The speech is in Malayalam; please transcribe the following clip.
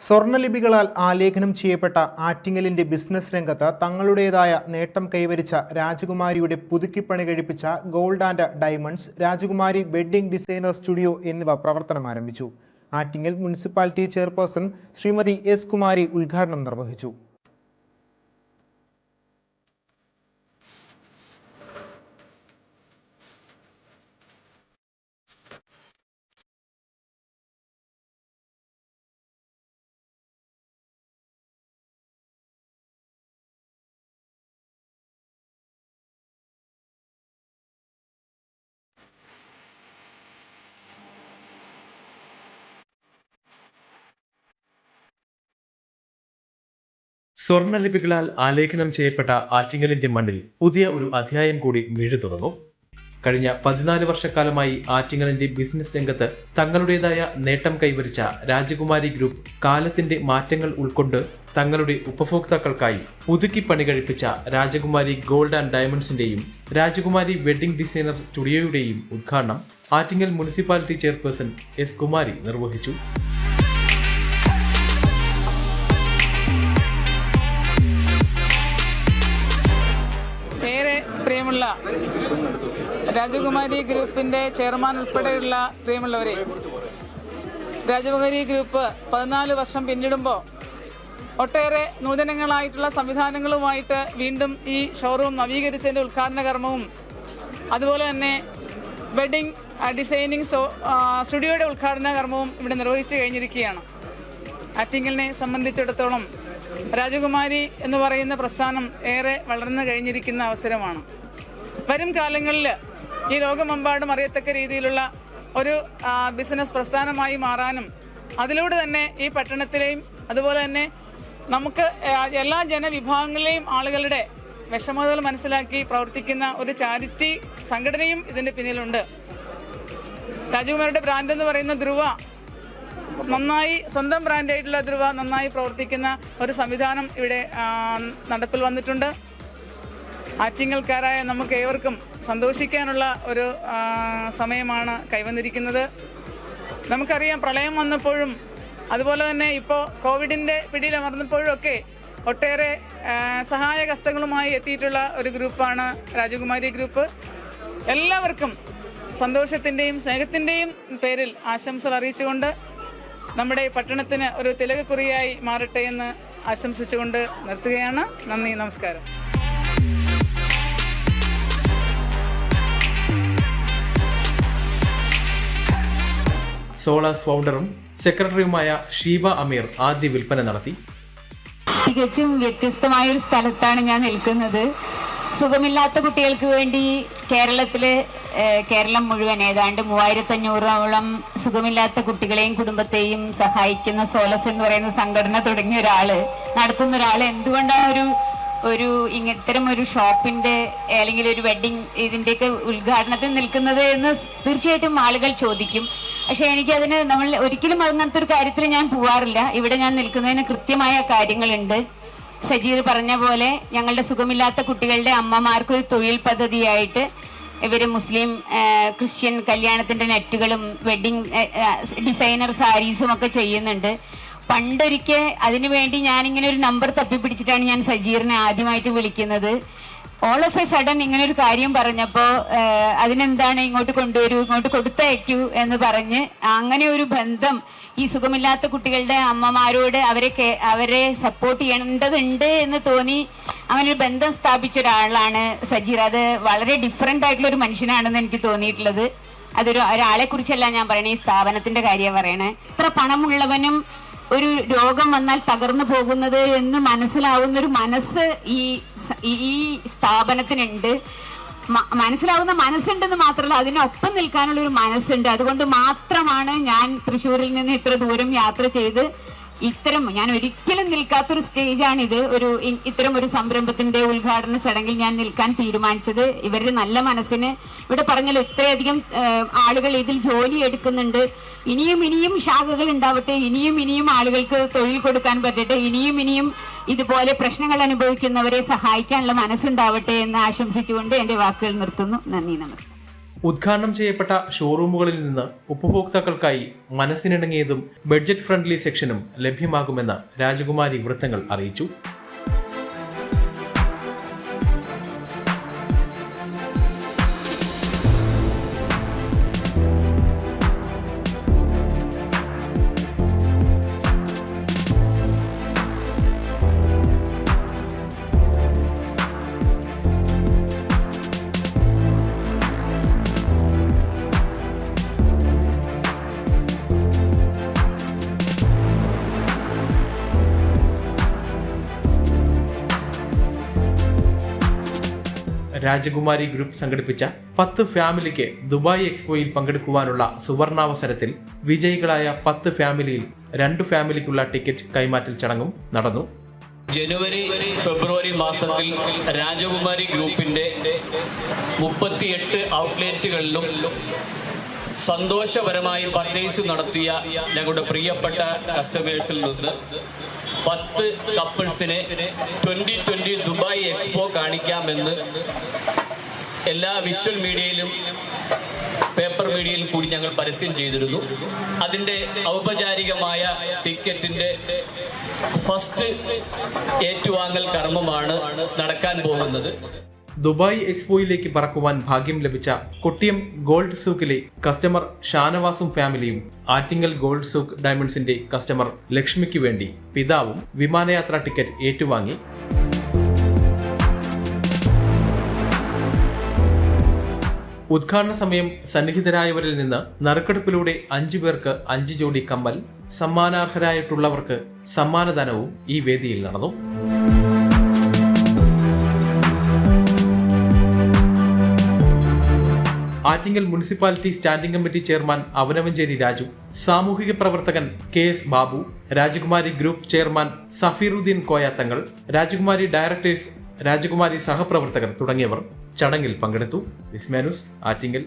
സ്വർണ്ണലിപികളാൽ ആലേഖനം ചെയ്യപ്പെട്ട ആറ്റിങ്ങലിന്റെ ബിസിനസ് രംഗത്ത് തങ്ങളുടേതായ നേട്ടം കൈവരിച്ച രാജകുമാരിയുടെ പുതുക്കിപ്പണി കഴിപ്പിച്ച ഗോൾഡ് ആൻഡ് ഡയമണ്ട്സ്, രാജകുമാരി വെഡ്ഡിംഗ് ഡിസൈനർ സ്റ്റുഡിയോ എന്നിവ പ്രവർത്തനം ആരംഭിച്ചു. Attingal municipality chairperson Shrimati S Kumari ഉദ്ഘാടനം നിർവഹിച്ചു. സ്വർണ്ണലിപികളാൽ ആലേഖനം ചെയ്യപ്പെട്ട ആറ്റിങ്ങലിന്റെ മണ്ണിൽ പുതിയ ഒരു അധ്യായം കൂടി വീഴു തുറന്നു. കഴിഞ്ഞ 14 വർഷക്കാലമായി ആറ്റിങ്ങലിന്റെ ബിസിനസ് രംഗത്ത് തങ്ങളുടേതായ നേട്ടം കൈവരിച്ച രാജകുമാരി ഗ്രൂപ്പ് കാലത്തിന്റെ മാറ്റങ്ങൾ ഉൾക്കൊണ്ട് തങ്ങളുടെ ഉപഭോക്താക്കൾക്കായി പുതുക്കി പണി കഴിപ്പിച്ച രാജകുമാരി ഗോൾഡ് ആൻഡ് ഡയമണ്ട്സിന്റെയും രാജകുമാരി വെഡ്ഡിംഗ് ഡിസൈനർ സ്റ്റുഡിയോയുടെയും ഉദ്ഘാടനം Attingal municipality chairperson S Kumari നിർവഹിച്ചു. പ്രിയമുള്ള രാജകുമാരി ഗ്രൂപ്പിൻ്റെ ചെയർമാൻ ഉൾപ്പെടെയുള്ള പ്രിയമുള്ളവരെ, രാജകുമാരി ഗ്രൂപ്പ് 14 വർഷം പിന്നിടുമ്പോൾ ഒട്ടേറെ നൂതനങ്ങളായിട്ടുള്ള സംവിധാനങ്ങളുമായിട്ട് വീണ്ടും ഈ ഷോറൂം നവീകരിച്ചതിൻ്റെ ഉദ്ഘാടന കർമ്മവും അതുപോലെ തന്നെ വെഡ്ഡിംഗ് ഡിസൈനിങ് സ്റ്റുഡിയോയുടെ ഉദ്ഘാടന കർമ്മവും ഇവിടെ നിർവഹിച്ചു കഴിഞ്ഞിരിക്കുകയാണ്. ആറ്റിങ്ങലിനെ സംബന്ധിച്ചിടത്തോളം രാജകുമാരി എന്ന് പറയുന്ന പ്രസ്ഥാനം ഏറെ വളർന്നു കഴിഞ്ഞിരിക്കുന്ന അവസരമാണ്. വരും കാലങ്ങളിൽ ഈ ലോകമെമ്പാടും അറിയത്തക്ക രീതിയിലുള്ള ഒരു ബിസിനസ് പ്രസ്ഥാനമായി മാറാനും അതിലൂടെ തന്നെ ഈ പട്ടണത്തിലെയും അതുപോലെ തന്നെ നമുക്ക് എല്ലാ ജനവിഭാഗങ്ങളിലെയും ആളുകളുടെ വിഷമതകൾ മനസ്സിലാക്കി പ്രവർത്തിക്കുന്ന ഒരു ചാരിറ്റി സംഘടനയും ഇതിൻ്റെ പിന്നിലുണ്ട്. രാജകുമാരിയുടെ ബ്രാൻഡ് എന്ന് പറയുന്ന ധ്രുവ നന്നായി, സ്വന്തം ബ്രാൻഡായിട്ടുള്ള ധ്രുവ നന്നായി പ്രവർത്തിക്കുന്ന ഒരു സംവിധാനം ഇവിടെ നടപ്പിൽ വന്നിട്ടുണ്ട്. ആറ്റിങ്ങൽക്കാരായ നമുക്ക് ഏവർക്കും സന്തോഷിക്കാനുള്ള ഒരു സമയമാണ് കൈവന്നിരിക്കുന്നത്. നമുക്കറിയാം, പ്രളയം വന്നപ്പോഴും അതുപോലെ തന്നെ ഇപ്പോൾ കോവിഡിൻ്റെ പിടിയിലമർന്നപ്പോഴും ഒക്കെ ഒട്ടേറെ സഹായഹസ്തങ്ങളുമായി എത്തിയിട്ടുള്ള ഒരു ഗ്രൂപ്പാണ് രാജകുമാരി ഗ്രൂപ്പ്. എല്ലാവർക്കും സന്തോഷത്തിൻ്റെയും സ്നേഹത്തിൻ്റെയും പേരിൽ ആശംസകൾ അറിയിച്ചുകൊണ്ട് നമ്മുടെ പട്ടണത്തിന് ഒരു തിലകക്കുറിയായി മാറട്ടെ എന്ന് ആശംസിച്ചുകൊണ്ട് നിർത്തുകയാണ്. നന്ദി, നമസ്കാരം. സോളാസ് ഫൗണ്ടറും സെക്രട്ടറിയുമായ ഷീബ അമീർ ആദ്യ വിൽപ്പന നടത്തി. തികച്ചും വ്യത്യസ്തമായ ഒരു സ്ഥലത്താണ് ഞാൻ നിൽക്കുന്നത്. സുഖമില്ലാത്ത കുട്ടികൾക്ക് വേണ്ടി കേരളം മുഴുവൻ ഏതാണ്ട് 3500ഓളം സുഖമില്ലാത്ത കുട്ടികളെയും കുടുംബത്തെയും സഹായിക്കുന്ന സോളസ് എന്ന് പറയുന്ന സംഘടന തുടങ്ങിയ നടത്തുന്ന ഒരാൾ എന്തുകൊണ്ടാണ് ഇത്തരം ഒരു ഷോപ്പിന്റെ അല്ലെങ്കിൽ ഒരു വെഡ്ഡിങ് ഇതിന്റെയൊക്കെ ഉദ്ഘാടനത്തിൽ നിൽക്കുന്നത് എന്ന് തീർച്ചയായിട്ടും ആളുകൾ ചോദിക്കും. പക്ഷെ എനിക്കതിന് നമ്മൾ ഒരിക്കലും അങ്ങനത്തെ ഒരു കാര്യത്തിൽ ഞാൻ പോവാറില്ല. ഇവിടെ ഞാൻ നിൽക്കുന്നതിന് കൃത്യമായ കാര്യങ്ങളുണ്ട്. സജീർ പറഞ്ഞ പോലെ ഞങ്ങളുടെ സുഖമില്ലാത്ത കുട്ടികളുടെ അമ്മമാർക്കൊരു തൊഴിൽ പദ്ധതിയായിട്ട് ഇവര് മുസ്ലിം ക്രിസ്ത്യൻ കല്യാണത്തിന്റെ നെറ്റുകളും വെഡ്ഡിംഗ് ഡിസൈനർ സാരീസും ഒക്കെ ചെയ്യുന്നുണ്ട്. പണ്ടൊരിക്കൽ അതിനുവേണ്ടി ഞാനിങ്ങനെ ഒരു നമ്പർ തപ്പിപ്പിടിച്ചിട്ടാണ് ഞാൻ സജീറിനെ ആദ്യമായിട്ട് വിളിക്കുന്നത്. ഓൾ ഓഫ് എ സഡൻ ഇങ്ങനെ ഒരു കാര്യം പറഞ്ഞപ്പോൾ അതിനെന്താണ് ഇങ്ങോട്ട് കൊണ്ടുവരൂ, ഇങ്ങോട്ട് കൊടുത്തയക്കൂ എന്ന് പറഞ്ഞ് അങ്ങനെ ഒരു ബന്ധം ഈ സുഖമില്ലാത്ത കുട്ടികളുടെ അമ്മമാരോട് അവരെ സപ്പോർട്ട് ചെയ്യേണ്ടതുണ്ട് എന്ന് തോന്നി അങ്ങനെ ഒരു ബന്ധം സ്ഥാപിച്ച ഒരാളാണ് സജീർ. അത് വളരെ ഡിഫറെന്റ് ആയിട്ടുള്ള ഒരു മനുഷ്യനാണെന്ന് എനിക്ക് തോന്നിയിട്ടുള്ളത്. ഒരാളെ കുറിച്ചല്ല ഞാൻ പറയണേ, ഈ സ്ഥാപനത്തിന്റെ കാര്യം പറയണേ. ഇത്ര പണമുള്ളവനും ഒരു രോഗം വന്നാൽ തകർന്നു പോകുന്നത് എന്ന് മനസ്സിലാവുന്ന ഒരു മനസ്സ് ഈ സ്ഥാപനത്തിനുണ്ട്. മനസ്സിലാവുന്ന മനസ്സുണ്ടെന്ന് മാത്രമല്ല, അതിനൊപ്പം നിൽക്കാനുള്ള ഒരു മനസ്സുണ്ട്. അതുകൊണ്ട് മാത്രമാണ് ഞാൻ തൃശ്ശൂരിൽ നിന്ന് ഇത്ര ദൂരം യാത്ര ചെയ്ത് ഞാൻ ഒരിക്കലും നിൽക്കാത്തൊരു സ്റ്റേജാണിത്. ഇത്തരം ഒരു സംരംഭത്തിന്റെ ഉദ്ഘാടന ചടങ്ങിൽ ഞാൻ നിൽക്കാൻ തീരുമാനിച്ചത്. ഇവരുടെ നല്ല മനസ്സിന് ഇവിടെ പറഞ്ഞല്ലോ, ഇത്രയധികം ആളുകൾ ഇതിൽ ജോലി എടുക്കുന്നുണ്ട്. ഇനിയും ശാഖകൾ ഉണ്ടാവട്ടെ, ഇനിയും ആളുകൾക്ക് തൊഴിൽ കൊടുക്കാൻ പറ്റട്ടെ, ഇനിയും ഇതുപോലെ പ്രശ്നങ്ങൾ അനുഭവിക്കുന്നവരെ സഹായിക്കാനുള്ള മനസ്സുണ്ടാവട്ടെ എന്ന് ആശംസിച്ചുകൊണ്ട് എന്റെ വാക്കുകൾ നിർത്തുന്നു. നന്ദി, നമസ്കാരം. ഉദ്ഘാടനം ചെയ്യപ്പെട്ട ഷോറൂമുകളിൽ നിന്ന് ഉപഭോക്താക്കൾക്കായി മനസ്സിനിണങ്ങിയതും ബഡ്ജറ്റ് ഫ്രണ്ട്ലി സെക്ഷനും ലഭ്യമാകുമെന്ന് രാജകുമാരി വൃത്തങ്ങൾ അറിയിച്ചു. രാജകുമാരി ഗ്രൂപ്പ് സംഘടിപ്പിച്ച 10 ഫാമിലിക്ക് ദുബായ് എക്സ്പോയിൽ പങ്കെടുക്കുവാനുള്ള സുവർണാവസരത്തിൽ വിജയികളായ 10 ഫാമിലിയിൽ 2 ഫാമിലിക്കുള്ള ടിക്കറ്റ് കൈമാറ്റൽ ചടങ്ങും നടന്നു. ജനുവരി ഫെബ്രുവരി മാസത്തിൽ രാജകുമാരി ഗ്രൂപ്പിന്റെ 38 ഔട്ട്ലെറ്റുകളിലും സന്തോഷപരമായി പർച്ചേസ് നടത്തിയ ഞങ്ങളുടെ പ്രിയപ്പെട്ട കസ്റ്റമേഴ്സിൽ നിന്ന് 10 കപ്പിൾസിനെ 2020 ദുബായ് എക്സ്പോ കാണിക്കാമെന്ന് എല്ലാ വിഷ്വൽ മീഡിയയിലും പേപ്പർ മീഡിയയിലും കൂടി ഞങ്ങൾ പരസ്യം ചെയ്തിരുന്നു. അതിൻ്റെ ഔപചാരികമായ ടിക്കറ്റിൻ്റെ ഫസ്റ്റ് ഏറ്റുവാങ്ങൽ കർമ്മമാണ് നടക്കാൻ പോകുന്നത്. ദുബായ് എക്സ്പോയിലേക്ക് പറക്കുവാൻ ഭാഗ്യം ലഭിച്ച കൊട്ടിയം ഗോൾഡ് സൂക്കിലെ കസ്റ്റമർ ഷാനവാസും ഫാമിലിയും ആറ്റിങ്ങൽ ഗോൾഡ് സൂക്ക് ഡയമണ്ട്സിന്റെ കസ്റ്റമർ ലക്ഷ്മിക്ക് വേണ്ടി പിതാവും വിമാനയാത്രാ ടിക്കറ്റ് ഏറ്റുവാങ്ങി. ഉദ്ഘാടന സമയം സന്നിഹിതരായവരിൽ നിന്ന് നറുക്കെടുപ്പിലൂടെ 5 പേർക്ക് 5 ജോഡി കമ്മൽ, സമ്മാനാർഹരായിട്ടുള്ളവർക്ക് സമ്മാനദാനവും ഈ വേദിയിൽ നടന്നു. Attingal municipality standing committee chairman Avanavanchery Raju, സാമൂഹിക പ്രവർത്തകൻ KS ബാബു, രാജകുമാരി ഗ്രൂപ്പ് ചെയർമാൻ സഫീറുദ്ദീൻ കോയാത്തങ്ങൾ, രാജകുമാരി ഡയറക്ടേഴ്സ്, രാജകുമാരി സഹപ്രവർത്തകർ തുടങ്ങിയവർ ചടങ്ങിൽ പങ്കെടുത്തു. വിസ്മയ ന്യൂസ്, ആറ്റിങ്ങൽ.